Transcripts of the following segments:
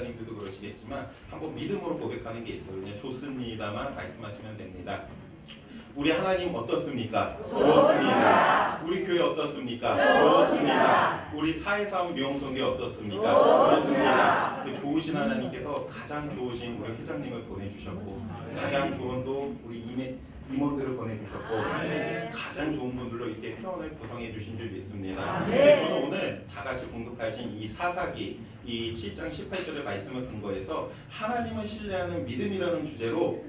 님들도 그러시겠지만 한번 믿음으로 고백하는 게 있어요. 그냥 좋습니다만 말씀하시면 됩니다. 우리 하나님 어떻습니까? 좋습니다. 우리 교회 어떻습니까? 좋습니다. 우리 사회사업 미용성계 어떻습니까? 좋습니다. 그 좋으신 하나님께서 가장 좋으신 우리 회장님을 보내주셨고, 가장 좋은 또 우리 임원들을 보내주셨고, 가장 좋은 분들로 이렇게 회원을 구성해 주신 줄 믿습니다. 저는 오늘 다 같이 공독하신 이 사사기 이 7장 18절의 말씀을 근거해서 하나님을 신뢰하는 믿음이라는 주제로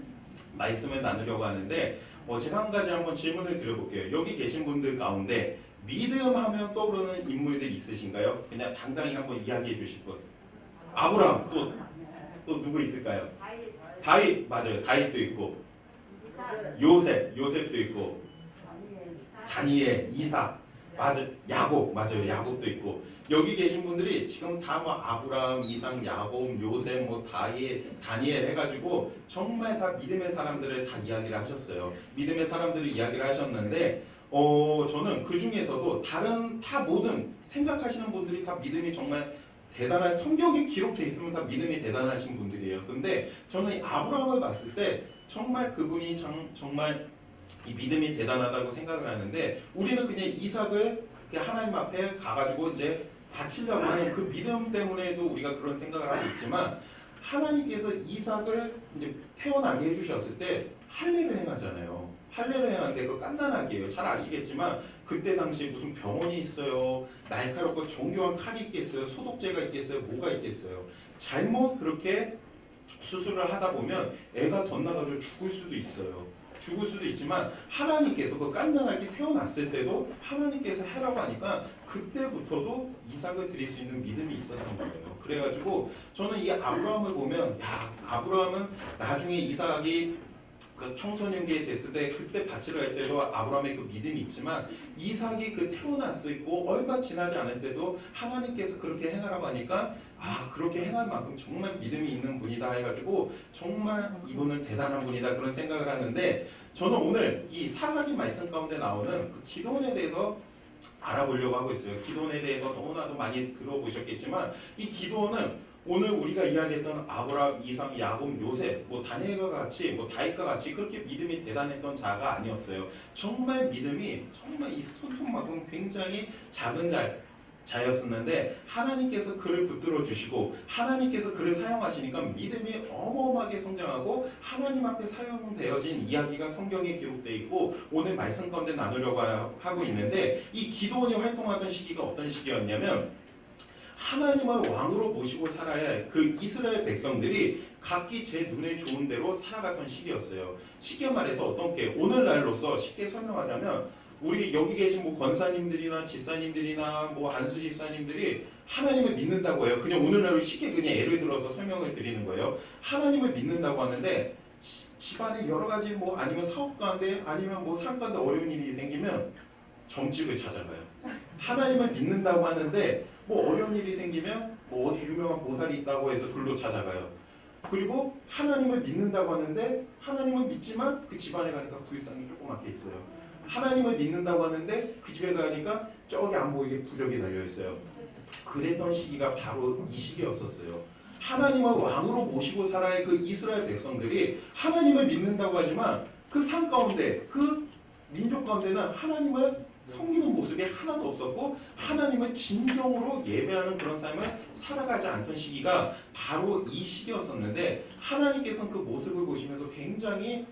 말씀을 나누려고 하는데, 제가 한 가지 한번 질문을 드려볼게요. 여기 계신 분들 가운데 믿음하면 떠오르는 인물들 있으신가요? 그냥 당당히 한번 이야기해 주실 분. 아브라함, 또 누구 있을까요? 다윗, 맞아요. 다윗도 있고, 요셉도 있고, 다니엘, 이삭, 맞아요. 야곱, 맞아요. 야곱도 있고. 여기 계신 분들이 지금 다 뭐 아브라함, 이삭, 야곱, 요셉, 뭐 다니엘 해가지고 정말 다 믿음의 사람들을 다 이야기를 하셨어요. 믿음의 사람들을 이야기를 하셨는데, 저는 그 중에서도 다 모든 생각하시는 분들이 다 믿음이 정말 대단한, 성경에 기록되어 있으면 다 믿음이 대단하신 분들이에요. 근데 저는 이 아브라함을 봤을 때 정말 그분이 정말 이 믿음이 대단하다고 생각을 하는데, 우리는 그냥 이삭을 그냥 하나님 앞에 가가지고 이제 바치려고 하는 그 믿음 때문에도 우리가 그런 생각을 하고 있지만, 하나님께서 이삭을 이제 태어나게 해주셨을 때 할례를 행하잖아요. 할례를 행하는데 그 깐난하게요. 잘 아시겠지만 그때 당시 무슨 병원이 있어요. 날카롭고 정교한 칼이 있겠어요. 소독제가 있겠어요. 뭐가 있겠어요. 잘못 그렇게 수술을 하다 보면 애가 덧나가지고 죽을 수도 있어요. 죽을 수도 있지만 하나님께서 그 깐난하게 태어났을 때도 하나님께서 해라고 하니까 그때부터도 이삭을 드릴 수 있는 믿음이 있었던 거예요. 그래가지고 저는 이 아브라함을 보면, 아브라함은 나중에 이삭이 그 청소년기에 됐을 때 그때 바치러 갈 때도 아브라함의 그 믿음이 있지만, 이삭이 그 태어났을 고 얼마 지나지 않았을 때도 하나님께서 그렇게 행하라고 하니까 그렇게 행할 만큼 정말 믿음이 있는 분이다 해가지고 정말 이분은 대단한 분이다 그런 생각을 하는데, 저는 오늘 이 사사기 말씀 가운데 나오는 그 기도원에 대해서 알아보려고 하고 있어요. 기도원에 대해서 너무나도 많이 들어보셨겠지만, 이 기도원은 오늘 우리가 이야기했던 아브라함, 이삭, 야곱, 요셉, 뭐 다니엘과 같이, 뭐 다윗과 같이 그렇게 믿음이 대단했던 자가 아니었어요. 정말 믿음이 정말 이 손톱만큼 굉장히 작은 자였었는데, 하나님께서 그를 붙들어 주시고 하나님께서 그를 사용하시니까 믿음이 어마어마하게 성장하고 하나님 앞에 사용되어진 이야기가 성경에 기록되어 있고 오늘 말씀 가운데 나누려고 하고 있는데, 이 기도원이 활동하던 시기가 어떤 시기였냐면, 하나님을 왕으로 모시고 살아야 할 그 이스라엘 백성들이 각기 제 눈에 좋은 대로 살아갔던 시기였어요. 쉽게 말해서 어떻게 오늘날로서 쉽게 설명하자면, 우리 여기 계신 뭐 권사님들이나 지사님들이나 뭐 안수지사님들이 하나님을 믿는다고 해요. 그냥 오늘날로 쉽게 그냥 예를 들어서 설명을 드리는 거예요. 하나님을 믿는다고 하는데 집안에 여러 가지 뭐 아니면 사업 가운데 아니면 뭐 삶 가운데 어려운 일이 생기면 점집을 찾아가요. 하나님을 믿는다고 하는데 뭐 어려운 일이 생기면 뭐 어디 유명한 보살이 있다고 해서 글로 찾아가요. 그리고 하나님을 믿는다고 하는데 하나님을 믿지만 그 집안에 가니까 구일상이 조그맣게 있어요. 하나님을 믿는다고 하는데 그 집에 가니까 저기 안 보이게 부적이 달려있어요. 그랬던 시기가 바로 이 시기였었어요. 하나님을 왕으로 모시고 살아야 할 그 이스라엘 백성들이 하나님을 믿는다고 하지만 그 삶 가운데, 그 민족 가운데는 하나님을 섬기는 모습이 하나도 없었고 하나님을 진정으로 예배하는 그런 삶을 살아가지 않던 시기가 바로 이 시기였었는데, 하나님께서는 그 모습을 보시면서 굉장히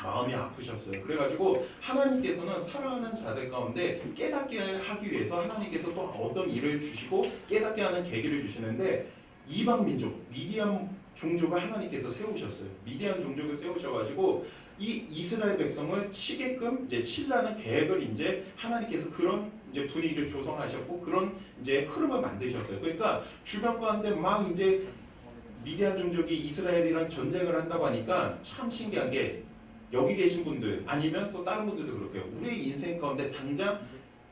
마음이 아프셨어요. 그래가지고 하나님께서는 사랑하는 자들 가운데 깨닫게 하기 위해서 하나님께서 또 어떤 일을 주시고 깨닫게 하는 계기를 주시는데, 이방 민족 미디안 종족을 하나님께서 세우셨어요. 미디안 종족을 세우셔가지고 이 이스라엘 백성을 치게끔 이제 칠라는 계획을 이제 하나님께서 그런 이제 분위기를 조성하셨고 그런 이제 흐름을 만드셨어요. 그러니까 주변 가운데 막 이제 미디안 종족이 이스라엘이랑 전쟁을 한다고 하니까 참 신기한 게, 여기 계신 분들 아니면 또 다른 분들도 그렇고요. 우리의 인생 가운데 당장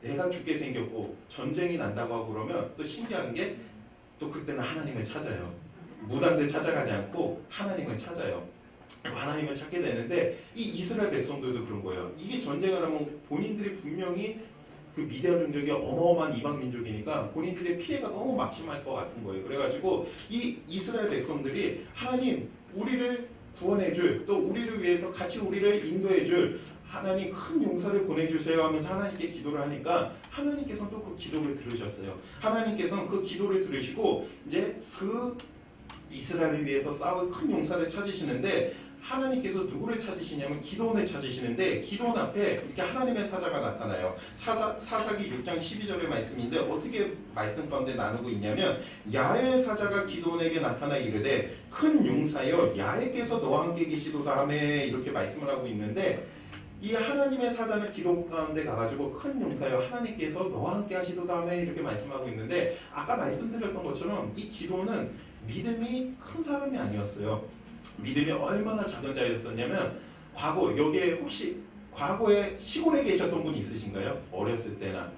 내가 죽게 생겼고 전쟁이 난다고 하고 그러면 또 신기한 게, 또 그때는 하나님을 찾아요. 무당들 찾아가지 않고 하나님을 찾아요. 하나님을 찾게 되는데, 이 이스라엘 백성들도 그런 거예요. 이게 전쟁을 하면 본인들이 분명히 그 미디어 종족이 어마어마한 이방 민족이니까 본인들의 피해가 너무 막심할 것 같은 거예요. 그래가지고 이 이스라엘 백성들이 하나님 우리를 구원해줄 또 우리를 위해서 같이 우리를 인도해줄 하나님 큰 용사를 보내주세요 하면서 하나님께 기도를 하니까 하나님께서는 또 그 기도를 들으셨어요. 하나님께서는 그 기도를 들으시고 이제 그 이스라엘을 위해서 싸울 큰 용사를 찾으시는데 하나님께서 누구를 찾으시냐면 기도원을 찾으시는데 기도원 앞에 이렇게 하나님의 사자가 나타나요. 사사기 6장 12절의 말씀인데 어떻게 말씀 가운데 나누고 있냐면 야훼의 사자가 기도원에게 나타나 이르되 큰 용사여 야훼께서 너와 함께 계시도다 하며 이렇게 말씀을 하고 있는데 이 하나님의 사자는 기도 가운데 가가지고 큰 용사여 하나님께서 너와 함께 하시도다 하며 이렇게 말씀하고 있는데 아까 말씀드렸던 것처럼 이 기도는 믿음이 큰 사람이 아니었어요. 믿음이 얼마나 작은 자였었냐면 과거 여기에 혹시 과거에 시골에 계셨던 분이 있으신가요? 어렸을 때나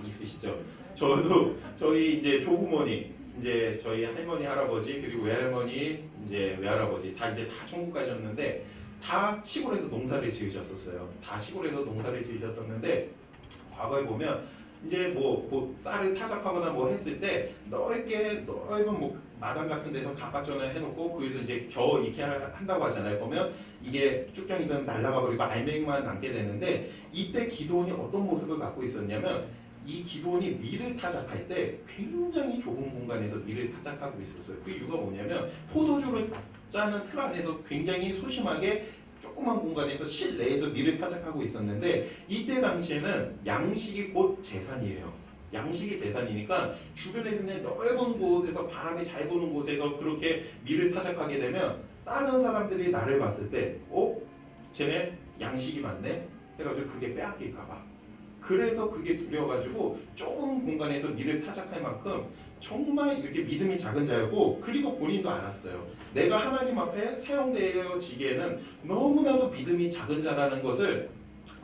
있으시죠? 저도 저희 이제 조부모님 이제 저희 할머니 할아버지 그리고 외할머니 이제 외할아버지 다 천국 가셨는데 다 시골에서 농사를 지으셨었어요. 다 시골에서 농사를 지으셨었는데 과거에 보면 이제 뭐 쌀을 타작하거나 뭐 했을 때 넓은 뭐 마당 같은 데서 갑밭전을 해놓고 거기서 이제 겨우 익게 한다고 하잖아요. 보면 이게 쭉정이든 날아가 버리고 알맹이만 남게 되는데 이때 기도원이 어떤 모습을 갖고 있었냐면 이 기도원이 밀을 타작할 때 굉장히 좁은 공간에서 밀을 타작하고 있었어요. 그 이유가 뭐냐면 포도주를 짜는 틀 안에서 굉장히 소심하게 조그만 공간에서 실내에서 밀을 타작하고 있었는데 이때 당시에는 양식이 곧 재산이에요. 양식이 재산이니까 주변에 있는 넓은 곳에서 바람이 잘 부는 곳에서 그렇게 밀을 타작하게 되면 다른 사람들이 나를 봤을 때 쟤네 양식이 많네? 해가지고 그게 빼앗길까봐. 그래서 그게 두려워가지고 좁은 공간에서 밀을 타작할 만큼 정말 이렇게 믿음이 작은 자였고 그리고 본인도 알았어요. 내가 하나님 앞에 사용되어지기에는 너무나도 믿음이 작은 자라는 것을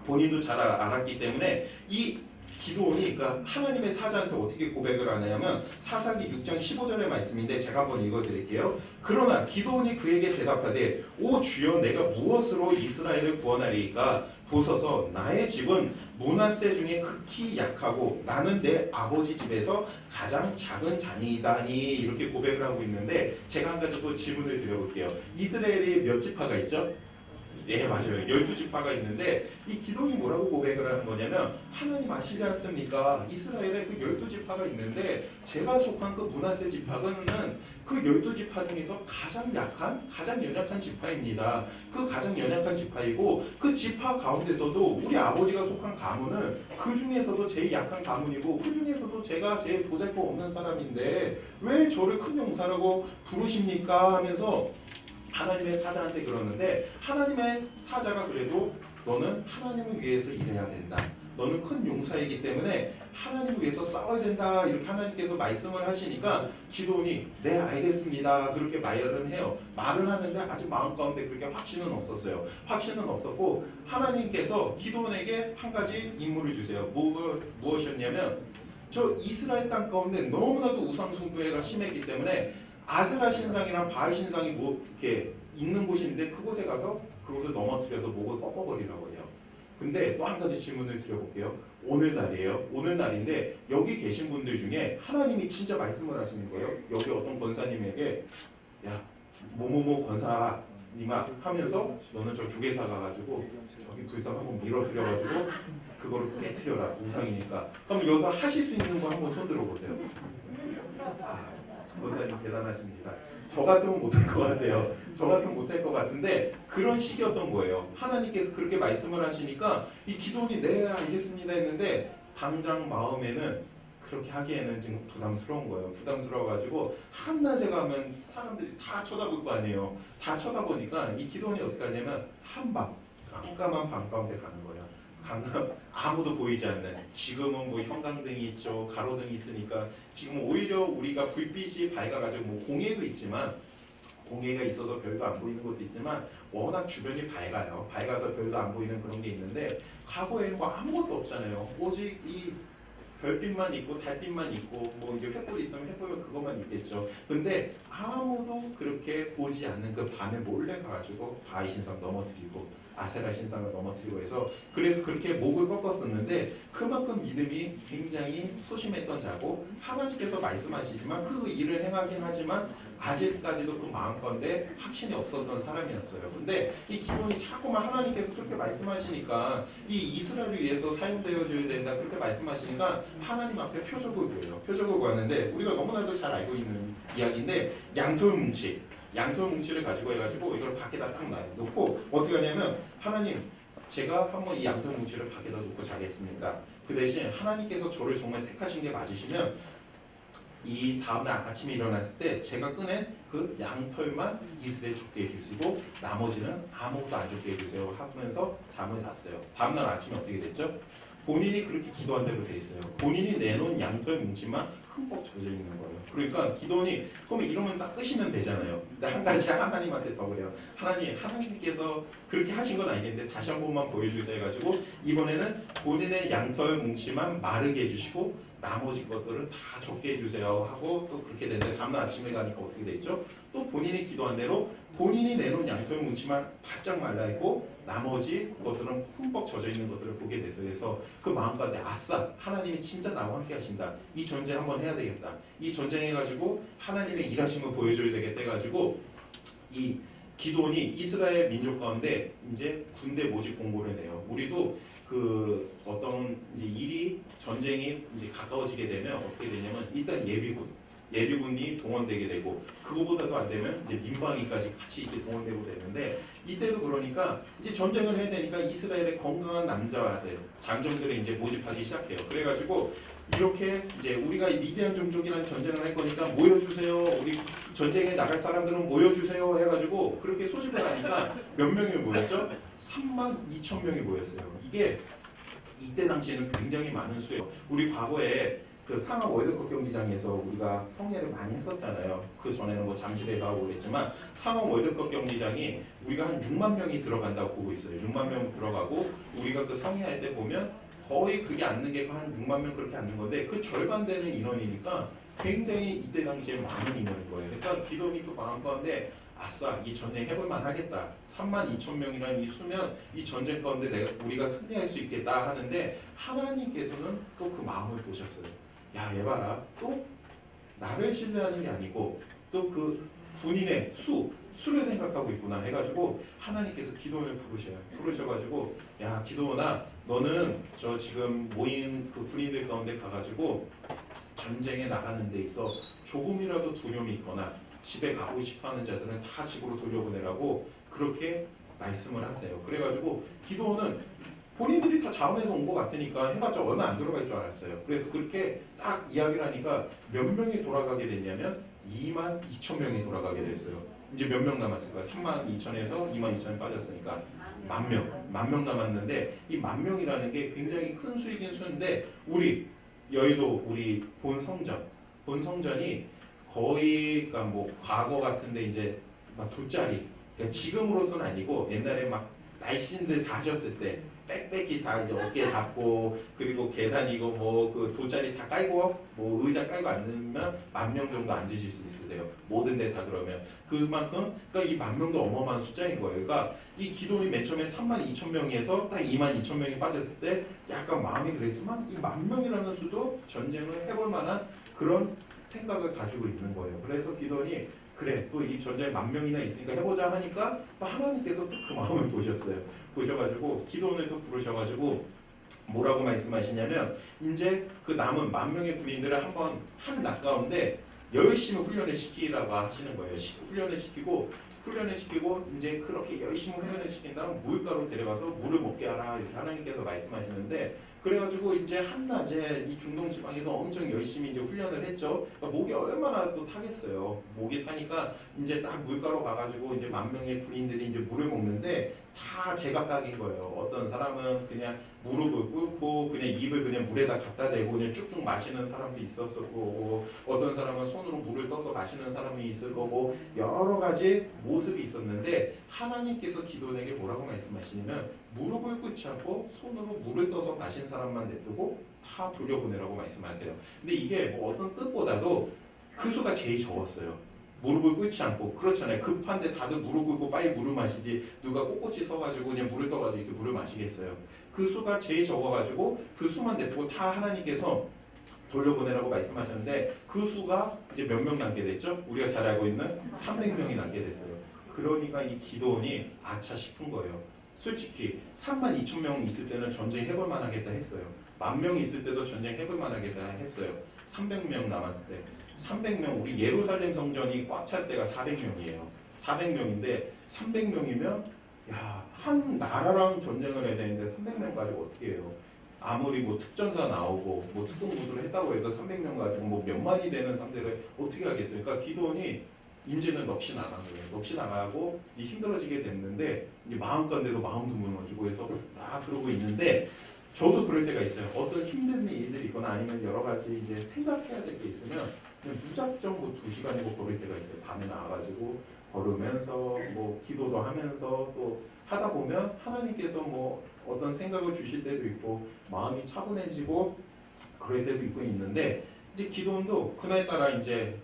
본인도 잘 알았기 때문에 이 기도원이 그러니까 하나님의 사자한테 어떻게 고백을 하냐면 사사기 6장 15절의 말씀인데 제가 한번 읽어드릴게요. 그러나 기도원이 그에게 대답하되 오 주여 내가 무엇으로 이스라엘을 구원하리이까 보소서 나의 집은 므낫세 중에 극히 약하고 나는 내 아버지 집에서 가장 작은 자니이다니 이렇게 고백을 하고 있는데 제가 한 가지 또 질문을 드려볼게요. 이스라엘이 몇 지파가 있죠? 예 맞아요. 12지파가 있는데 이 기도원이 뭐라고 고백을 하는 거냐면 하나님 아시지 않습니까? 이스라엘에 그 12지파가 있는데 제가 속한 그 므낫세 지파는 그 12지파 중에서 가장 약한 가장 연약한 지파입니다. 그 가장 연약한 지파이고 그 지파 가운데서도 우리 아버지가 속한 가문은 그 중에서도 제일 약한 가문이고 그 중에서도 제가 제일 보잘것 없는 사람인데 왜 저를 큰 용사라고 부르십니까? 하면서 하나님의 사자한테 그러는데 하나님의 사자가 그래도 너는 하나님을 위해서 일해야 된다. 너는 큰 용사이기 때문에 하나님을 위해서 싸워야 된다. 이렇게 하나님께서 말씀을 하시니까 기도원이 네 알겠습니다. 그렇게 말을 해요. 말을 하는데 아직 마음 가운데 그렇게 확신은 없었어요. 확신은 없었고 하나님께서 기도원에게 한 가지 임무를 주세요. 무엇이었냐면 저 이스라엘 땅 가운데 너무나도 우상 숭배가 심했기 때문에 아세라 신상이랑 바알 신상이 뭐 이렇게 있는 곳인데 그곳에 가서 그곳을 넘어뜨려서 목을 꺾어버리라고 해요. 근데 또 한 가지 질문을 드려볼게요. 오늘날이에요. 오늘날인데 여기 계신 분들 중에 하나님이 진짜 말씀을 하시는 거예요. 여기 어떤 권사님에게 야 뭐뭐뭐 권사님아 하면서 너는 저 조계사 가가지고 저기 불상 한번 밀어뜨려가지고 그거를 깨뜨려라. 우상이니까. 그럼 여기서 하실 수 있는 거 한번 손 들어보세요. 권사님 대단하십니다. 저 같으면 못할 것 같아요. 저 같으면 못할 것 같은데 그런 식이었던 거예요. 하나님께서 그렇게 말씀을 하시니까 이 기도원이 네 알겠습니다 했는데 당장 마음에는 그렇게 하기에는 지금 부담스러운 거예요. 부담스러워가지고 한낮에 가면 사람들이 다 쳐다볼 거 아니에요. 다 쳐다보니까 이 기도원이 어떻게 하냐면 한밤 깜깜한 밤 가운데 가는 거예요. 아무도 보이지 않는 지금은 뭐 형광등이 있죠. 가로등이 있으니까 지금 오히려 우리가 불빛이 밝아가지고 뭐 공해도 있지만 공해가 있어서 별도 안 보이는 것도 있지만 워낙 주변이 밝아요. 밝아서 별도 안 보이는 그런 게 있는데 과거에는 뭐 아무것도 없잖아요. 오직 이 별빛만 있고 달빛만 있고 뭐 이제 횃불이 있으면 횃불은 그것만 있겠죠. 근데 아무도 그렇게 보지 않는 그 밤에 몰래 가가지고 바알 신상 넘어뜨리고 아세라 신상을 넘어뜨리고 해서 그래서 그렇게 목을 꺾었었는데 그만큼 믿음이 굉장히 소심했던 자고 하나님께서 말씀하시지만 그 일을 행하긴 하지만 아직까지도 그 마음가운데 확신이 없었던 사람이었어요. 근데 이 기도원이 자꾸만 하나님께서 그렇게 말씀하시니까 이 이스라엘을 위해서 사용되어줘야 된다 그렇게 말씀하시니까 하나님 앞에 표적을 보여요. 표적을 보았는데 우리가 너무나도 잘 알고 있는 이야기인데 양털 뭉치를 가지고 해가지고 이걸 밖에다 딱 놓고 어떻게 하냐면 하나님 제가 한번 이 양털 뭉치를 밖에다 놓고 자겠습니다. 그 대신 하나님께서 저를 정말 택하신 게 맞으시면 이 다음날 아침에 일어났을 때 제가 꺼낸 그 양털만 이슬에 젖게 해주시고 나머지는 아무것도 안 젖게 해주세요 하면서 잠을 잤어요. 다음날 아침에 어떻게 됐죠? 본인이 그렇게 기도한 대로 돼 있어요. 본인이 내놓은 양털 뭉치만 흠뻑 젖어 있는 거예요. 그러니까 기도원이 그러면 이러면 딱 끄시면 되잖아요. 근데 한 가지 하나님한테 더 그래요. 하나님께서 그렇게 하신 건 아니겠는데 다시 한 번만 보여주세요 해가지고 이번에는 본인의 양털 뭉치만 마르게 해주시고 나머지 것들은 다 적게 해주세요 하고 또 그렇게 되는데 다음날 아침에 가니까 어떻게 됐죠? 또 본인이 기도한 대로 본인이 내놓은 양털 뭉치만 바짝 말라있고 나머지 것들은 흠뻑 젖어 있는 것들을 보게 됐어요. 그래서 그 마음가운데 아싸 하나님이 진짜 나와 함께 하신다. 이 전쟁 한번 해야 되겠다. 이 전쟁 해가지고 하나님의 일하심을 보여줘야 되겠다 해가지고 이 기도원이 이스라엘 민족 가운데 이제 군대 모집 공고를 내요. 우리도 그 어떤 이제 일이 전쟁이 이제 가까워지게 되면 어떻게 되냐면 일단 예비군이 동원되게 되고 그거보다도 안 되면 이제 민방위까지 같이 이렇게 동원되고 되는데 이때도 그러니까 이제 전쟁을 해야 되니까 이스라엘의 건강한 남자들 장정들을 이제 모집하기 시작해요. 그래가지고 이렇게 이제 우리가 미디안 종족이라는 전쟁을 할 거니까 모여주세요. 우리 전쟁에 나갈 사람들은 모여주세요 해가지고 그렇게 소집을 하니까 몇 명이 모였죠? 32,000명이 모였어요. 이게 이때 당시에는 굉장히 많은 수예요. 우리 과거에 그 상하 월드컵 경기장에서 우리가 성례를 많이 했었잖아요. 그 전에는 뭐 잠실에서 하고 그랬지만 상하 월드컵 경기장이 우리가 한 6만 명이 들어간다고 보고 있어요. 6만 명 들어가고 우리가 그 성회할 때 보면 거의 그게 앉는 게 한 6만 명 그렇게 앉는 건데 그 절반 되는 인원이니까 굉장히 이때 당시에 많은 인원인 거예요. 그러니까 기도원이 또 마음 가운데 아싸 이 전쟁 해볼만 하겠다. 32,000명이라는 이 수면 이 전쟁 가운데 우리가 승리할 수 있겠다 하는데 하나님께서는 또 그 마음을 보셨어요. 야 얘봐라 또 나를 신뢰하는 게 아니고 또 그 군인의 수를 생각하고 있구나 해가지고 하나님께서 기도원을 부르셔가지고 야 기도원아 너는 저 지금 모인 그 군인들 가운데 가가지고 전쟁에 나가는 데 있어 조금이라도 두려움이 있거나 집에 가고 싶어하는 자들은 다 집으로 돌려보내라고 그렇게 말씀을 하세요. 그래가지고 기도원은 본인들이 다 자원해서 온 것 같으니까 해봤자 얼마 안 들어갈 줄 알았어요. 그래서 그렇게 딱 이야기를 하니까 몇 명이 돌아가게 됐냐면 22,000명이 돌아가게 됐어요. 이제 몇 명 남았을까? 32,000에서 22,000이 빠졌으니까 만 명 남았는데 이 10,000명이라는 게 굉장히 큰 수이긴 수인데 우리 여의도 우리 본성전이 거의 그러니까 뭐 과거 같은데 이제 막 돗자리 그러니까 지금으로서는 아니고 옛날에 막 날씬들 가셨을 때 빽빽이 다 이제 어깨에 닿고 그리고 계단이고 뭐 그 돗자리 다 깔고 뭐 의자 깔고 앉으면 10,000명 정도 앉으실 수 있으세요. 모든 데 다 그러면 그만큼 그러니까 이 10,000명도 어마어마한 숫자인 거예요. 그러니까 이 기도원이 맨 처음에 32,000명에서 딱 22,000명이 빠졌을 때 약간 마음이 그랬지만 이 10,000명이라는 수도 전쟁을 해볼 만한 그런 생각을 가지고 있는 거예요. 그래서 기도원이 그래 또 이 전쟁 10,000명이나 있으니까 해보자 하니까 또 하나님께서 또 그 마음을 보셔가지고 기도원을 또 부르셔가지고 뭐라고 말씀하시냐면 이제 그 남은 10,000명의 군인들을 한번 한 낮 가운데 열심히 훈련을 시키라고 하시는 거예요. 훈련을 시키고 이제 그렇게 열심히 훈련을 시킨 다음 물가로 데려가서 물을 먹게 하라 이렇게 하나님께서 말씀하시는데 그래가지고 이제 한낮에 이 중동 지방에서 엄청 열심히 이제 훈련을 했죠. 그러니까 목이 얼마나 또 타겠어요. 목이 타니까 이제 딱 물가로 가가지고 이제 10,000명의 군인들이 이제 물을 먹는데 다 제각각인 거예요. 어떤 사람은 그냥 무릎을 꿇고 그냥 입을 그냥 물에다 갖다 대고 그냥 쭉쭉 마시는 사람도 있었을 거고 어떤 사람은 손으로 물을 떠서 마시는 사람이 있을 거고 여러 가지 모습이 있었는데 하나님께서 기도원에게 뭐라고 말씀하시냐면 무릎을 꿇지 않고 손으로 물을 떠서 마신 사람만 냅두고 다 돌려보내라고 말씀하세요. 근데 이게 뭐 어떤 뜻보다도 그 수가 제일 적었어요. 무릎을 꿇지 않고 그렇잖아요. 급한데 다들 무릎 꿇고 빨리 물을 마시지 누가 꼿꼿이 서가지고 그냥 물을 떠가지고 이렇게 물을 마시겠어요. 그 수가 제일 적어가지고 그 수만 냅두고 다 하나님께서 돌려보내라고 말씀하셨는데 그 수가 이제 몇 명 남게 됐죠? 우리가 잘 알고 있는 300명이 남게 됐어요. 그러니까 이 기도원이 아차 싶은 거예요. 솔직히 32,000명 있을 때는 전쟁 해볼 만하겠다 했어요. 10,000명 있을 때도 전쟁 해볼 만하겠다 했어요. 300명 남았을 때 300명 우리 예루살렘 성전이 꽉 찰 때가 400명이에요. 400명인데 300명이면 야, 한 나라랑 전쟁을 해야 되는데 300명 가지고 어떻게 해요? 아무리 뭐 특전사 나오고 뭐 특공부대를 했다고 해도 300명 가지고 뭐 몇만이 되는 상대를 어떻게 하겠어요? 그러니까 기도원이 이제는 넋이 나간 거예요. 넋이 나가고 이제 힘들어지게 됐는데 이제 마음 가운데도 마음도 무너지고 해서 막 그러고 있는데 저도 그럴 때가 있어요. 어떤 힘든 일들이 있거나 아니면 여러 가지 이제 생각해야 될 게 있으면 그냥 무작정 뭐 2시간이고 걸을 때가 있어요. 밤에 나와가지고 걸으면서 뭐 기도도 하면서 또 하다 보면 하나님께서 뭐 어떤 생각을 주실 때도 있고 마음이 차분해지고 그럴 때도 있고 있는데 이제 기도원도 그날따라 이제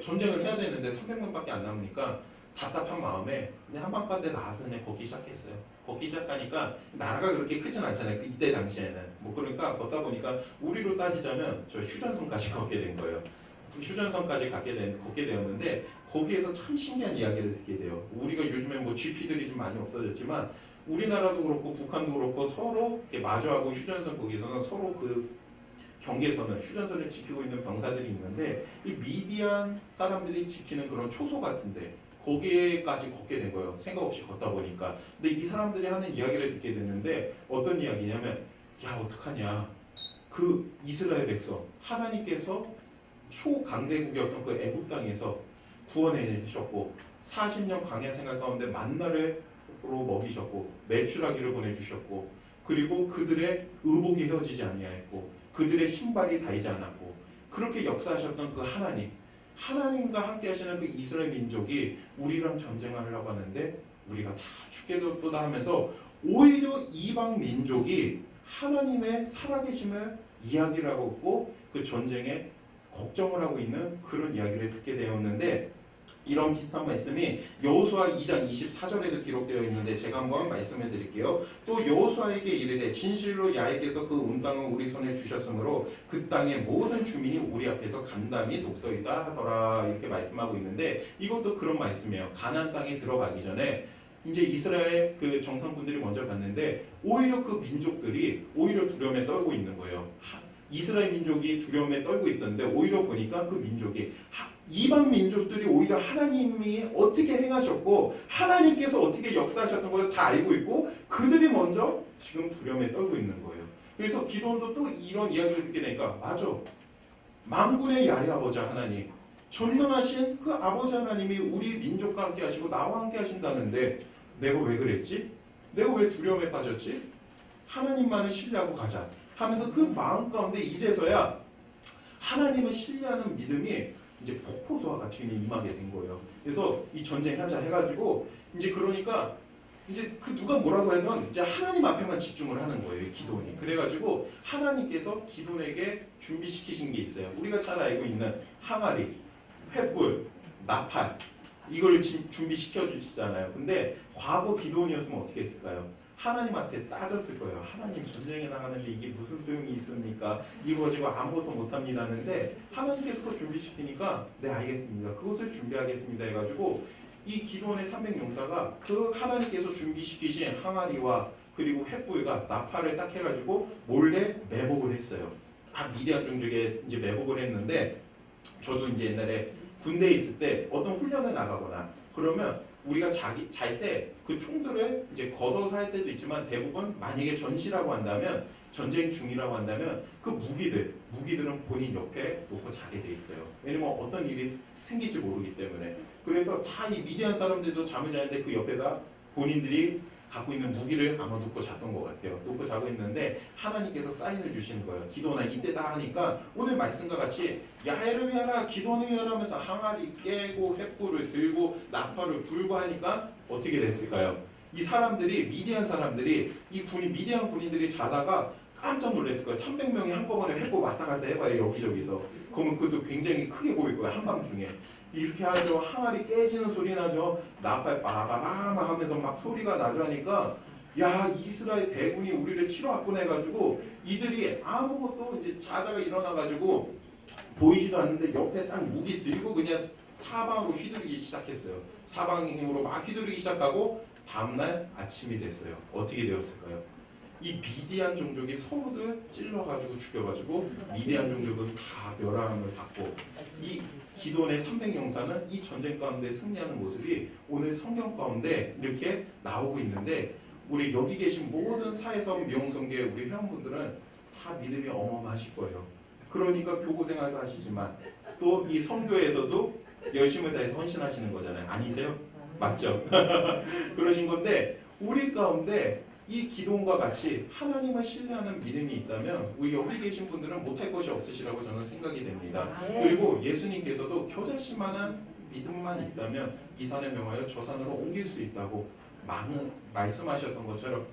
전쟁을 해야 되는데 300명밖에 안 남으니까 답답한 마음에 그냥 한밤가운데 나와서 그냥 걷기 시작했어요. 걷기 시작하니까 나라가 그렇게 크진 않잖아요. 이때 당시에는. 뭐 그러니까 걷다 보니까 우리로 따지자면 저 휴전선까지 걷게 된 거예요. 그 휴전선까지 걷게 되었는데 거기에서 참 신기한 이야기를 듣게 돼요. 우리가 요즘에 뭐 GP들이 좀 많이 없어졌지만 우리나라도 그렇고 북한도 그렇고 서로 이렇게 마주하고 휴전선 거기서는 서로 그 경계선을 휴전선을 지키고 있는 병사들이 있는데 이 미디안 사람들이 지키는 그런 초소 같은데 거기에까지 걷게 된 거예요. 생각 없이 걷다 보니까. 근데 이 사람들이 하는 이야기를 듣게 됐는데 어떤 이야기냐면 야 어떡하냐. 그 이스라엘 백성 하나님께서 초강대국이었던 그 애굽 땅에서 구원해 주셨고 40년 광야 생활 가운데 만나를 먹이셨고 매출하기를 보내주셨고 그리고 그들의 의복이 헤어지지 아니하였고 그들의 신발이 닳지 않았고 그렇게 역사하셨던 그 하나님과 함께 하시는 그 이스라엘 민족이 우리랑 전쟁을 하려고 하는데 우리가 다 죽게 되었다 하면서 오히려 이방 민족이 하나님의 살아계심을 이야기를 하고 있고 그 전쟁에 걱정을 하고 있는 그런 이야기를 듣게 되었는데 이런 비슷한 말씀이 여호수아 2장 24절에도 기록되어 있는데 제가 한번 말씀해 드릴게요. 또 여호수아에게 이르되 진실로 야훼께서 그 온 땅을 우리 손에 주셨으므로 그 땅의 모든 주민이 우리 앞에서 간담이 녹더이다 하더라 이렇게 말씀하고 있는데 이것도 그런 말씀이에요. 가나안 땅에 들어가기 전에 이제 이스라엘 그 정탐꾼들이 먼저 갔는데 오히려 그 민족들이 오히려 두려움에 떨고 있는 거예요. 이스라엘 민족이 두려움에 떨고 있었는데 오히려 보니까 그 민족이 이방 민족들이 오히려 하나님이 어떻게 행하셨고 하나님께서 어떻게 역사하셨던 걸 다 알고 있고 그들이 먼저 지금 두려움에 떨고 있는 거예요. 그래서 기도원도 또 이런 이야기를 듣게 되니까 맞아. 만군의 야훼 아버지 하나님 전능하신 그 아버지 하나님이 우리 민족과 함께 하시고 나와 함께 하신다는데 내가 왜 그랬지? 내가 왜 두려움에 빠졌지? 하나님만을 신뢰하고 가자 하면서 그 마음 가운데 이제서야 하나님을 신뢰하는 믿음이 이제 폭포수와 같이 임하게 된 거예요. 그래서 이 전쟁하자 해가지고 이제 그러니까 이제 그 누가 뭐라고 하면 이제 하나님 앞에만 집중을 하는 거예요. 기도원이. 그래가지고 하나님께서 기도원에게 준비시키신 게 있어요. 우리가 잘 알고 있는 항아리, 횃불, 나팔 이걸 준비시켜 주시잖아요. 근데 과거 기도원이었으면 어떻게 했을까요? 하나님한테 따졌을 거예요. 하나님 전쟁에 나가는데 이게 무슨 소용이 있습니까? 이거 가지고 아무것도 못합니다 하는데 하나님께서 그걸 준비시키니까 네 알겠습니다. 그것을 준비하겠습니다 해가지고 이 기도원의 300용사가 그 하나님께서 준비시키신 항아리와 그리고 횃불과 나팔을 딱 해가지고 몰래 매복을 했어요. 미디안 종족에 이제 매복을 했는데 저도 이제 옛날에 군대에 있을 때 어떤 훈련을 나가거나 그러면 우리가 잘 때 그 총들을 이제 걷어서 할 때도 있지만 대부분 만약에 전시라고 한다면 전쟁 중이라고 한다면 그 무기들은 본인 옆에 놓고 자게 돼 있어요. 왜냐면 어떤 일이 생길지 모르기 때문에. 그래서 다 이 미디안 사람들도 잠을 자는데 그 옆에다 본인들이 갖고 있는 무기를 아마 놓고 잤던 것 같아요. 놓고 자고 있는데 하나님께서 사인을 주시는 거예요. 기도나 이때 다 하니까 오늘 말씀과 같이 야훼를 위하라 기도원을 위하라 하면서 항아리 깨고 횃불을 들고 나팔을 불고 하니까 어떻게 됐을까요? 이 사람들이 미디안 사람들이 이 미디안 군인들이 자다가 깜짝 놀랐을 거예요. 300명이 한꺼번에 횃불 왔다 갔다 해봐요. 여기저기서. 그러면 그것도 굉장히 크게 보일 거예요. 한밤중에. 이렇게 하죠. 항아리 깨지는 소리 나죠. 나팔 빠바바바 하면서 막 소리가 나죠 하니까 야, 이스라엘 대군이 우리를 치러 왔구나 해가지고 이들이 아무것도 이제 자다가 일어나가지고 보이지도 않는데 옆에 딱 무기 들고 그냥 사방으로 휘두르기 시작했어요. 사방으로 막 휘두르기 시작하고 다음날 아침이 됐어요. 어떻게 되었을까요? 이 미디안 종족이 서로들 찔러가지고 죽여가지고 미디안 종족은 다 멸함을 받고 이 기돈의 300용사는 이 전쟁 가운데 승리하는 모습이 오늘 성경 가운데 이렇게 나오고 있는데 우리 여기 계신 모든 사회성 미용성계 우리 회원분들은 다 믿음이 어마어마하실 거예요. 그러니까 교구생활도 하시지만 또 이 선교에서도 열심을 다해서 헌신하시는 거잖아요. 아니세요? 맞죠? 그러신 건데 우리 가운데 이 기도원과 같이 하나님을 신뢰하는 믿음이 있다면 우리 여기 계신 분들은 못할 것이 없으시라고 저는 생각이 됩니다. 그리고 예수님께서도 겨자씨만한 믿음만 있다면 이 산을 명하여 저 산으로 옮길 수 있다고 많은 말씀하셨던 것처럼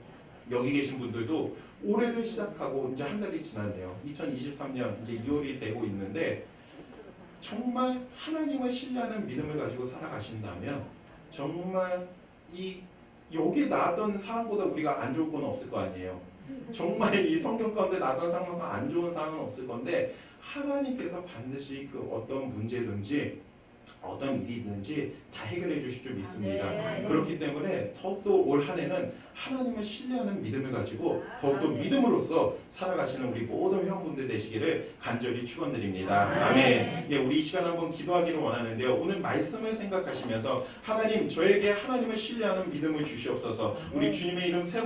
여기 계신 분들도 올해를 시작하고 이제 한 달이 지났네요. 2023년 이제 2월이 되고 있는데 정말 하나님을 신뢰하는 믿음을 가지고 살아가신다면 정말 이 여기 나왔던 상황보다 우리가 안 좋을 건 없을 거 아니에요. 정말 이 성경 가운데 나왔던 상황보다 안 좋은 상황은 없을 건데 하나님께서 반드시 그 어떤 문제든지 어떤 일이 있는지 다 해결해 주실 줄 믿습니다. 그렇기 때문에 더욱더 올 한 해는 하나님을 신뢰하는 믿음을 가지고 더욱더 믿음으로써 살아가시는 우리 모든 회원분들 되시기를 간절히 축원드립니다. 아멘. 예, 우리 이 시간 한번 기도하기를 원하는데요. 오늘 말씀을 생각하시면서 하나님 저에게 하나님을 신뢰하는 믿음을 주시옵소서. 우리 주님의 이름 세 번